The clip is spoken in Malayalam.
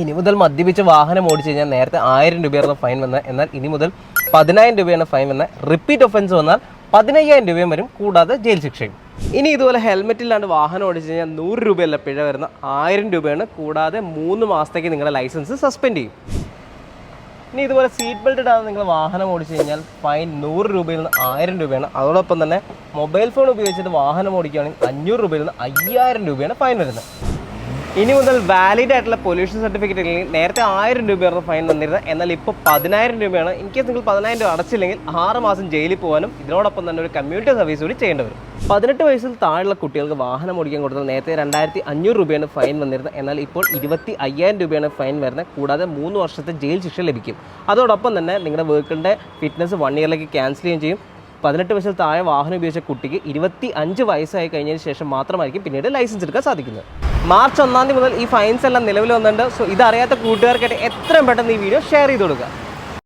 ഇനി മുതൽ മദ്യപിച്ച് വാഹനം ഓടിച്ചു കഴിഞ്ഞാൽ നേരത്തെ 1000 രൂപയായിരുന്നു ഫൈൻ വന്നത്, എന്നാൽ ഇനി മുതൽ 10000 രൂപയാണ് ഫൈൻ വന്നത്. റിപ്പീറ്റ് ഒഫൻസ് വന്നാൽ 15000 രൂപയും വരും, കൂടാതെ ജയിൽ ശിക്ഷയും. ഇനി ഇതുപോലെ ഹെൽമെറ്റ് ഇല്ലാണ്ട് വാഹനം ഓടിച്ചു കഴിഞ്ഞാൽ 100 രൂപയല്ല പിഴ വരുന്ന 1000 രൂപയാണ്, കൂടാതെ 3 മാസത്തേക്ക് നിങ്ങളുടെ ലൈസൻസ് സസ്പെൻഡ് ചെയ്യും. ഇനി ഇതുപോലെ സീറ്റ് ബെൽറ്റ് ഇടാതെ നിങ്ങൾ വാഹനം ഓടിച്ചു കഴിഞ്ഞാൽ ഫൈൻ 100 രൂപയിൽ നിന്ന് 1000 രൂപയാണ്. അതോടൊപ്പം തന്നെ മൊബൈൽ ഫോൺ ഉപയോഗിച്ചിട്ട് വാഹനം ഓടിക്കുകയാണെങ്കിൽ 500 രൂപയിൽ നിന്ന് 5000 രൂപയാണ് ഫൈൻ വരുന്നത്. ഇനി മുതൽ വാലിഡ് ആയിട്ടുള്ള പൊല്യൂഷൻ സർട്ടിഫിക്കറ്റ് ഇല്ലെങ്കിൽ നേരത്തെ 1000 രൂപയായിരുന്നു ഫൈൻ വന്നിരുന്നത്, എന്നാൽ ഇപ്പോൾ 10000 രൂപയാണ്. ഇൻ കേസ് നിങ്ങൾ 10000 രൂപ അടച്ചില്ലെങ്കിൽ 6 മാസം ജയിലിൽ പോകാനും ഇതിനോടൊപ്പം തന്നെ ഒരു കമ്മ്യൂണിറ്റി സർവീസ് കൂടി ചെയ്യേണ്ടി വരും. 18 വയസ്സിൽ താഴെയുള്ള കുട്ടികൾക്ക് വാഹനം ഓടിക്കാൻ കൊടുത്തത് നേരത്തെ 2500 രൂപയാണ് ഫൈൻ വന്നിരുന്നത്, എന്നാൽ ഇപ്പോൾ 25000 രൂപയാണ് ഫൈൻ വരുന്നത്, കൂടാതെ 3 വർഷത്തെ ജയിൽ ശിക്ഷ ലഭിക്കും. അതോടൊപ്പം തന്നെ നിങ്ങളുടെ വെഹിക്കിളിൻ്റെ ഫിറ്റ്നസ് 1 ഇയറിലേക്ക് ക്യാൻസൽ ചെയ്യുകയും ചെയ്യും. 18 വയസ്സിൽ താഴെ വാഹനം ഉപയോഗിച്ച കുട്ടിക്ക് 25 വയസ്സായി കഴിഞ്ഞതിന് ശേഷം മാത്രമായിരിക്കും പിന്നീട് ലൈസൻസ് എടുക്കാൻ സാധിക്കുന്നത്. മാർച്ച് 1 മുതൽ ഈ ഫൈൻസ് എല്ലാം നിലവിൽ വന്നിട്ടുണ്ട്. സോ ഇതറിയാത്ത കൂട്ടുകാർക്കായിട്ട് എത്രയും പെട്ടെന്ന് ഈ വീഡിയോ ഷെയർ ചെയ്ത് കൊടുക്കുക.